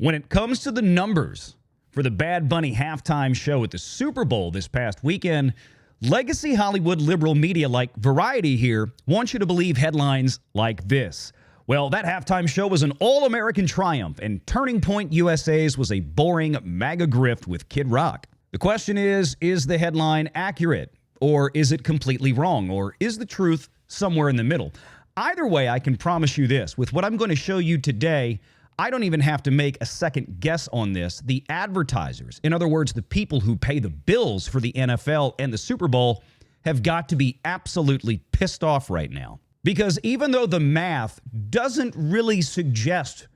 When it comes to the numbers for the Bad Bunny halftime show at the Super Bowl this past weekend, legacy Hollywood liberal media like Variety here wants you to believe headlines like this. Well, that halftime show was an all-American triumph, and Turning Point USA's was a boring MAGA grift with Kid Rock. The question is the headline accurate, or is it completely wrong, or is the truth somewhere in the middle? Either way, I can promise you this. With what I'm going to show you today, I don't even have to make a second guess on this. The advertisers, in other words, the people who pay the bills for the NFL and the Super Bowl, have got to be absolutely pissed off right now. Because even though the math doesn't really suggest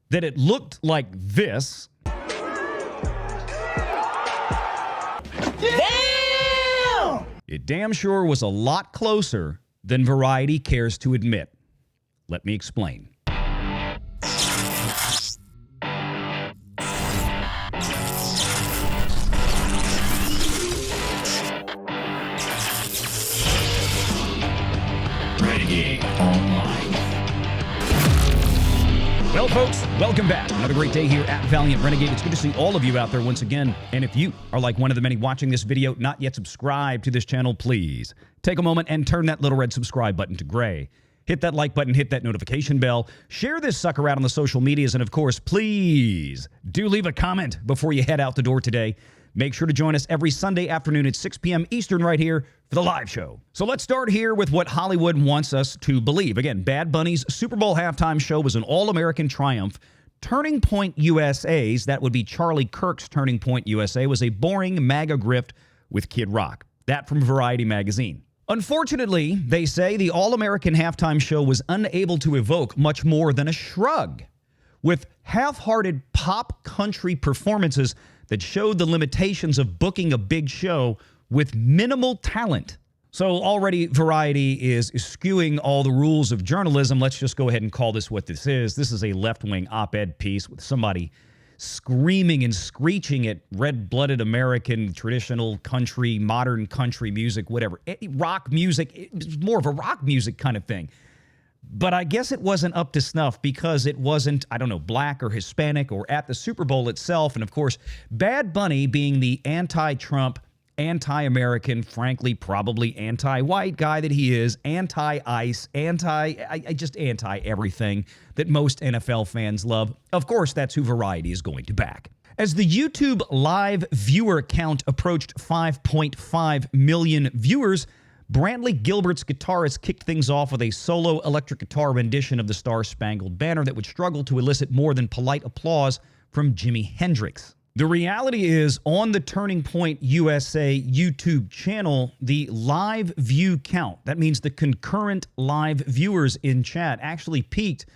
that it looked like this, damn! It damn sure was a lot closer than Variety cares to admit. Let me explain. Well, folks, welcome back. Another great day here at Valiant Renegade. It's good to see all of you out there once again. And if you are like one of the many watching this video, not yet subscribed to this channel, please take a moment and turn that little red subscribe button to gray. Hit that like button, hit that notification bell, share this sucker out on the social medias, and of course, please do leave a comment before you head out the door today. Make sure to join us every Sunday afternoon at 6 p.m. Eastern right here for the live show. So let's start here with what Hollywood wants us to believe. Again, Bad Bunny's Super Bowl halftime show was an all-American triumph. Turning Point USA's, that would be Charlie Kirk's Turning Point USA, was a boring MAGA grift with Kid Rock. That from Variety magazine. Unfortunately, they say the all-American halftime show was unable to evoke much more than a shrug, with half-hearted pop country performances that showed the limitations of booking a big show with minimal talent. So already Variety is skewing all the rules of journalism. Let's just go ahead and call this what this is. This is a left-wing op-ed piece with somebody screaming and screeching at red-blooded American traditional country, modern country music, whatever. Rock music, it's more of a rock music kind of thing. But I guess it wasn't up to snuff because it wasn't, I don't know, black or Hispanic or at the Super Bowl itself. And of course, Bad Bunny being the anti-Trump, anti-American, frankly, probably anti-white guy that he is, anti-ICE, just anti-everything that most NFL fans love. Of course, that's who Variety is going to back. As the YouTube live viewer count approached 5.5 million viewers, Brantley Gilbert's guitarist kicked things off with a solo electric guitar rendition of the Star-Spangled Banner that would struggle to elicit more than polite applause from Jimi Hendrix. The reality is, on the Turning Point USA YouTube channel, the live view count, that means the concurrent live viewers in chat, actually peaked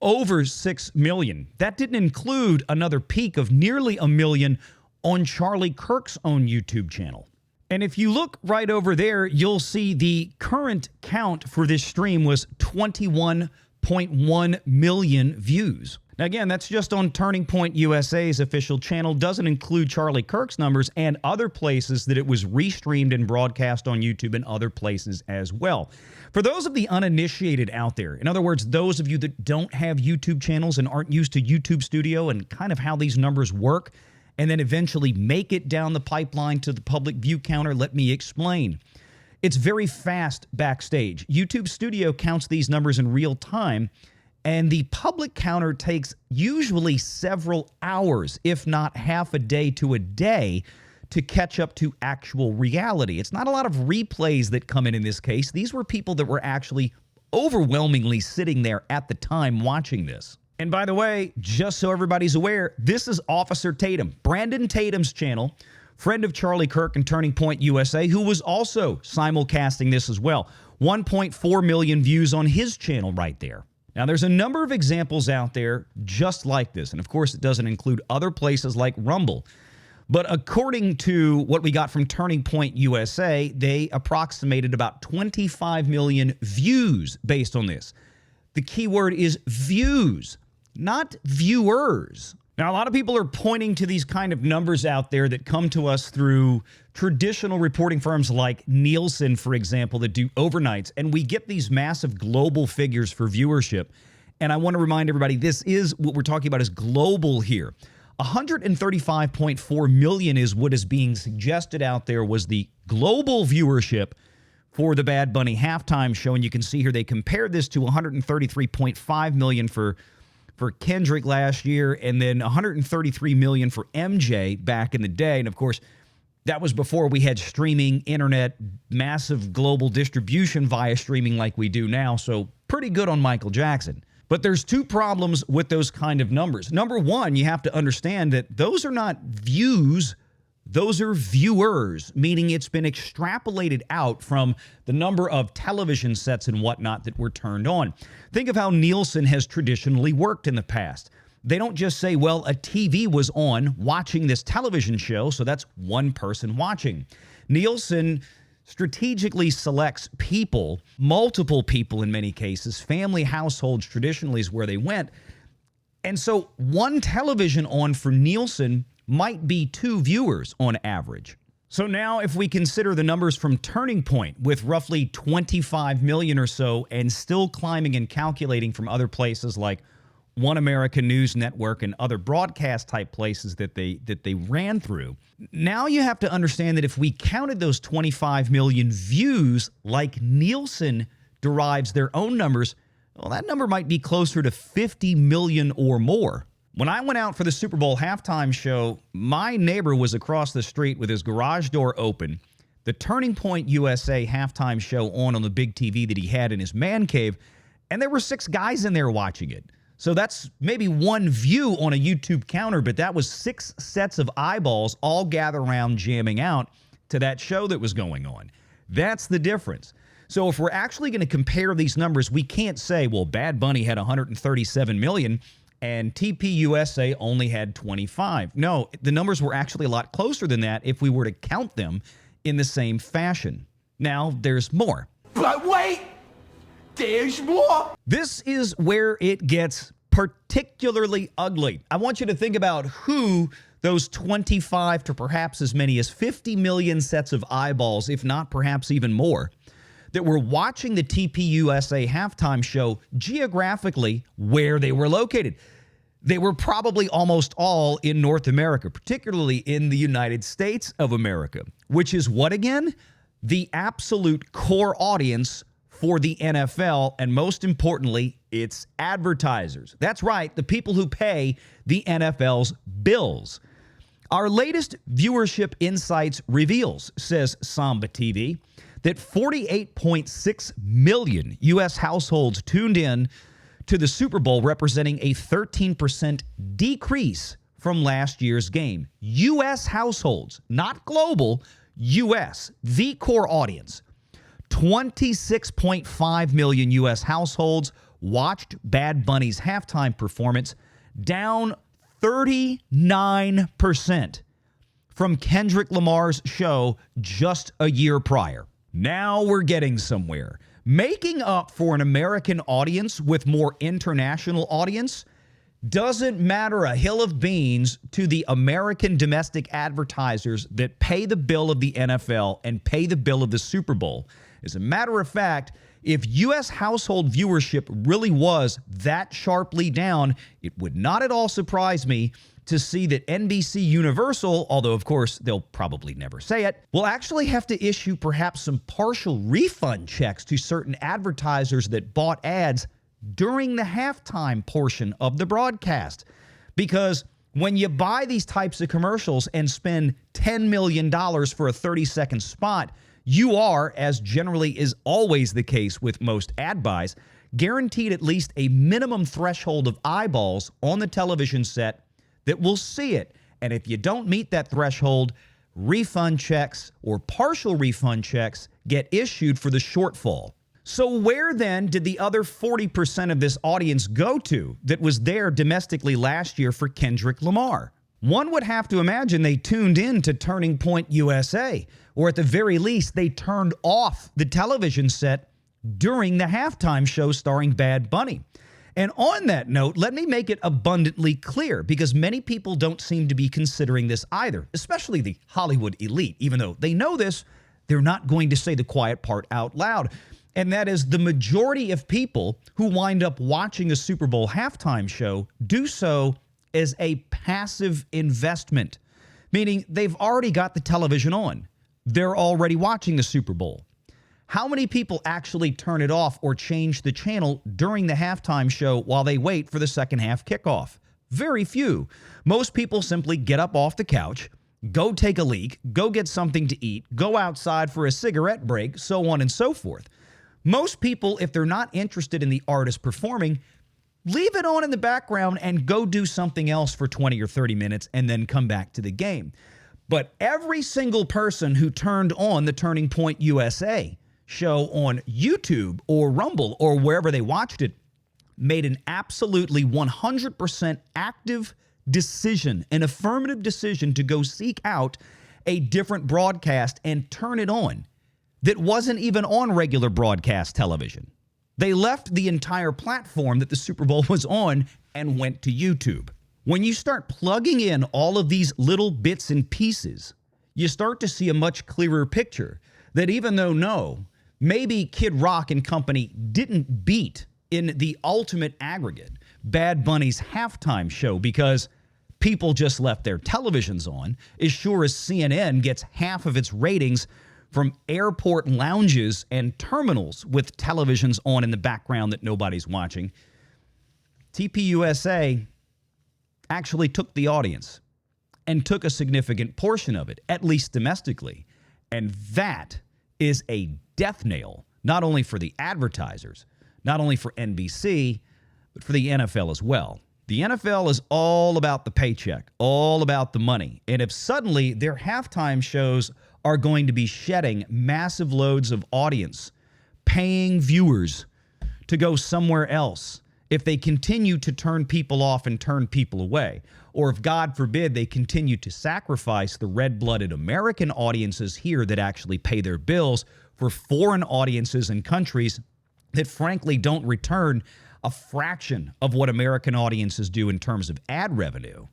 over 6 million. That didn't include another peak of nearly 1 million on Charlie Kirk's own YouTube channel. And if you look right over there, you'll see the current count for this stream was 21.1 million views. Now, again, that's just on Turning Point USA's official channel. Doesn't include Charlie Kirk's numbers and other places that it was restreamed and broadcast on YouTube and other places as well. For those of the uninitiated out there, in other words, those of you that don't have YouTube channels and aren't used to YouTube Studio and kind of how these numbers work, and then eventually make it down the pipeline to the public view counter, let me explain. It's very fast backstage. YouTube Studio counts these numbers in real time, and the public counter takes usually several hours, if not half a day to a day, to catch up to actual reality. It's not a lot of replays that come in this case. These were people that were actually overwhelmingly sitting there at the time watching this. And by the way, just so everybody's aware, this is Officer Tatum, Brandon Tatum's channel, friend of Charlie Kirk and Turning Point USA, who was also simulcasting this as well. 1.4 million views on his channel right there. Now, there's a number of examples out there just like this. And of course, it doesn't include other places like Rumble. But according to what we got from Turning Point USA, they approximated about 25 million views based on this. The key word is views, not viewers. Now, a lot of people are pointing to these kind of numbers out there that come to us through traditional reporting firms like Nielsen, for example, that do overnights. And we get these massive global figures for viewership. And I want to remind everybody, this is what we're talking about is global here. 135.4 million is what is being suggested out there was the global viewership for the Bad Bunny halftime show. And you can see here they compared this to 133.5 million for Kendrick last year, and then 133 million for MJ back in the day. And of course, that was before we had streaming, internet, massive global distribution via streaming like we do now. So pretty good on Michael Jackson. But there's two problems with those kind of numbers. Number one, you have to understand that those are not views, those are viewers, meaning it's been extrapolated out from the number of television sets and whatnot that were turned on. Think of how Nielsen has traditionally worked in the past. They don't just say, well, a TV was on watching this television show, so that's one person watching. Nielsen strategically selects people, multiple people in many cases. Family households traditionally is where they went. And so one television on for Nielsen might be 2 viewers on average. So now if we consider the numbers from Turning Point with roughly 25 million or so and still climbing and calculating from other places like One American News Network and other broadcast type places that they ran through. Now you have to understand that if we counted those 25 million views like Nielsen derives their own numbers, well, that number might be closer to 50 million or more. When I went out for the Super Bowl halftime show, my neighbor was across the street with his garage door open, the Turning Point USA halftime show on the big TV that he had in his man cave, and there were 6 guys in there watching it. So that's maybe one view on a YouTube counter, but that was 6 sets of eyeballs all gathered around jamming out to that show that was going on. That's the difference. So if we're actually going to compare these numbers, we can't say, well, Bad Bunny had 137 million and TPUSA only had 25. No, the numbers were actually a lot closer than that if we were to count them in the same fashion. Now, there's more. But wait! There's more! This is where it gets particularly ugly. I want you to think about who those 25 to perhaps as many as 50 million sets of eyeballs, if not perhaps even more, that were watching the TPUSA halftime show geographically where they were located. They were probably almost all in North America, particularly in the United States of America, which is what again? The absolute core audience for the NFL, and most importantly, it's advertisers. That's right, the people who pay the NFL's bills. Our latest viewership insights reveals, says Samba TV, that 48.6 million U.S. households tuned in to the Super Bowl, representing a 13% decrease from last year's game. U.S. households, not global, U.S., the core audience. 26.5 million U.S. households watched Bad Bunny's halftime performance, down 39% from Kendrick Lamar's show just a year prior. Now we're getting somewhere. Making up for an American audience with more international audience doesn't matter a hill of beans to the American domestic advertisers that pay the bill of the NFL and pay the bill of the Super Bowl. As a matter of fact, if U.S. household viewership really was that sharply down, it would not at all surprise me to see that NBC Universal, although of course they'll probably never say it, will actually have to issue perhaps some partial refund checks to certain advertisers that bought ads during the halftime portion of the broadcast. Because when you buy these types of commercials and spend $10 million for a 30-second spot, you are, as generally is always the case with most ad buys, guaranteed at least a minimum threshold of eyeballs on the television set that will see it. And if you don't meet that threshold, refund checks or partial refund checks get issued for the shortfall. So where then did the other 40% of this audience go to that was there domestically last year for Kendrick Lamar? One would have to imagine they tuned in to Turning Point USA, or at the very least, they turned off the television set during the halftime show starring Bad Bunny. And on that note, let me make it abundantly clear, because many people don't seem to be considering this either, especially the Hollywood elite. Even though they know this, they're not going to say the quiet part out loud. and that is the majority of people who wind up watching a Super Bowl halftime show do so as a passive investment, meaning they've already got the television on. They're already watching the Super Bowl. How many people actually turn it off or change the channel during the halftime show while they wait for the second half kickoff? Very few. Most people simply get up off the couch, go take a leak, go get something to eat, go outside for a cigarette break, so on and so forth. Most people, if they're not interested in the artist performing, leave it on in the background and go do something else for 20 or 30 minutes and then come back to the game. But every single person who turned on the Turning Point USA show on YouTube or Rumble or wherever they watched it made an absolutely 100% active decision, an affirmative decision to go seek out a different broadcast and turn it on that wasn't even on regular broadcast television. They left the entire platform that the Super Bowl was on and went to YouTube. When you start plugging in all of these little bits and pieces, you start to see a much clearer picture that even though maybe Kid Rock and company didn't beat in the ultimate aggregate Bad Bunny's halftime show because people just left their televisions on, as sure as CNN gets half of its ratings from airport lounges and terminals with televisions on in the background that nobody's watching. TPUSA actually took the audience and took a significant portion of it, at least domestically. And that is a death knell, not only for the advertisers, not only for NBC, but for the NFL as well. The NFL is all about the paycheck, all about the money. And if suddenly their halftime shows are going to be shedding massive loads of audience, paying viewers to go somewhere else, if they continue to turn people off and turn people away, or if, God forbid, they continue to sacrifice the red-blooded American audiences here that actually pay their bills for foreign audiences and countries that frankly don't return a fraction of what American audiences do in terms of ad revenue,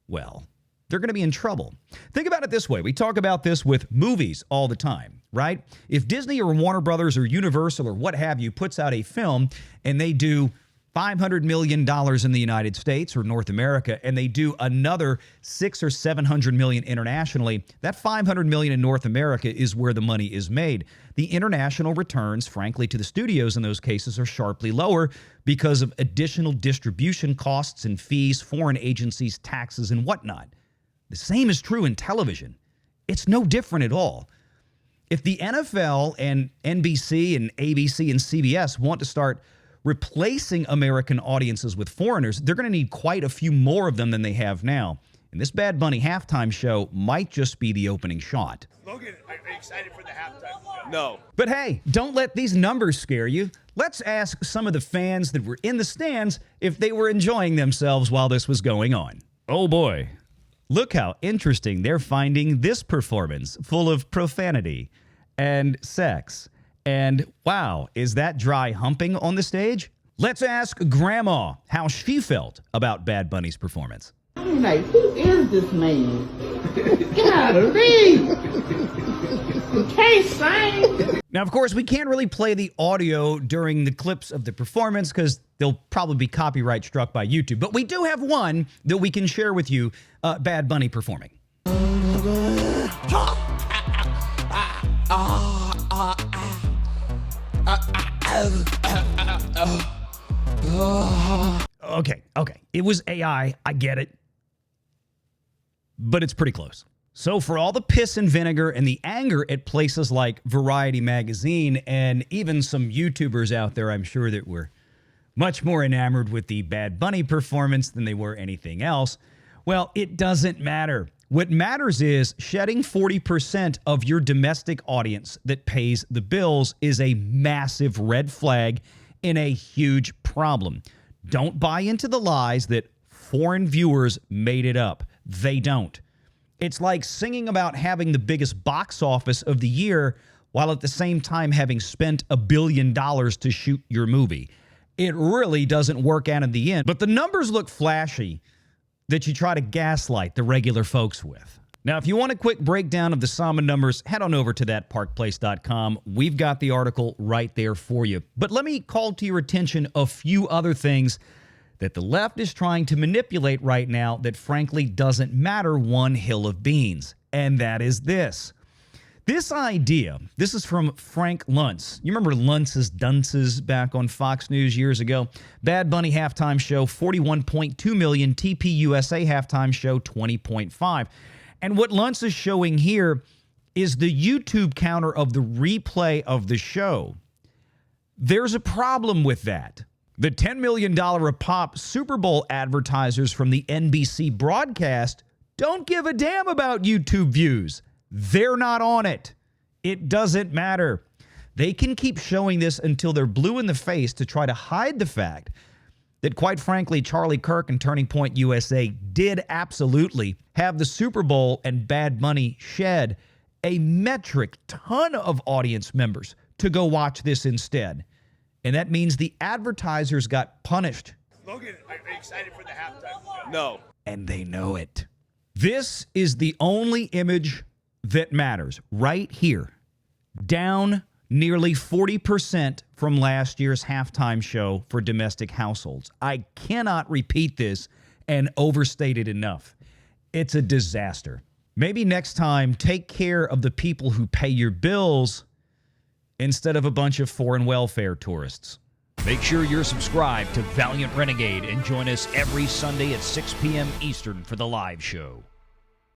well, they're going to be in trouble. Think about it this way. We talk about this with movies all the time, right? If Disney or Warner Brothers or Universal or what have you puts out a film and they do $500 million in the United States or North America, and they do another $600 or $700 million internationally, that $500 million in North America is where the money is made. The international returns, frankly, to the studios in those cases are sharply lower because of additional distribution costs and fees, foreign agencies, taxes, and whatnot. The same is true in television. It's no different at all. If the NFL and NBC and ABC and CBS want to start replacing American audiences with foreigners, they're going to need quite a few more of them than they have now. And this Bad Bunny halftime show might just be the opening shot. Logan, are you excited for the halftime show? No. But hey, don't let these numbers scare you. Let's ask some of the fans that were in the stands if they were enjoying themselves while this was going on. Oh boy. Look how interesting they're finding this performance, full of profanity and sex. And wow, is that dry humping on the stage? Let's ask Grandma how she felt about Bad Bunny's performance. I'm like, who is this man? Golly! You can't sing. Now, of course, we can't really play the audio during the clips of the performance because they'll probably be copyright struck by YouTube. But we do have one that we can share with you, Bad Bunny performing. Okay. It was AI. I get it. But it's pretty close. So for all the piss and vinegar and the anger at places like Variety Magazine and even some YouTubers out there, I'm sure that were much more enamored with the Bad Bunny performance than they were anything else, well, it doesn't matter. What matters is shedding 40% of your domestic audience that pays the bills is a massive red flag and a huge problem. Don't buy into the lies that foreign viewers made it up. They don't. It's like singing about having the biggest box office of the year while at the same time having spent $1 billion to shoot your movie. It really doesn't work out in the end. But the numbers look flashy that you try to gaslight the regular folks with. Now, if you want a quick breakdown of the Samba numbers, head on over to thatparkplace.com. We've got the article right there for you. But let me call to your attention a few other things that the left is trying to manipulate right now that frankly doesn't matter one hill of beans. And that is this. This idea, this is from Frank Luntz. You remember Luntz's Dunces back on Fox News years ago? Bad Bunny halftime show, 41.2 million. TPUSA halftime show, 20.5. And what Luntz is showing here is the YouTube counter of the replay of the show. There's a problem with that. The $10 million a pop Super Bowl advertisers from the NBC broadcast don't give a damn about YouTube views. They're not on it. It doesn't matter. They can keep showing this until they're blue in the face to try to hide the fact that, quite frankly, Charlie Kirk and Turning Point USA did absolutely have the Super Bowl and Bad Bunny shed a metric ton of audience members to go watch this instead. And that means the advertisers got punished. Logan, are you excited for the halftime show? No. And they know it. This is the only image that matters right here. Down nearly 40% from last year's halftime show for domestic households. I cannot repeat this and overstate it enough. It's a disaster. Maybe next time, take care of the people who pay your bills instead of a bunch of foreign welfare tourists. Make sure you're subscribed to Valiant Renegade and join us every Sunday at 6 p.m. Eastern for the live show.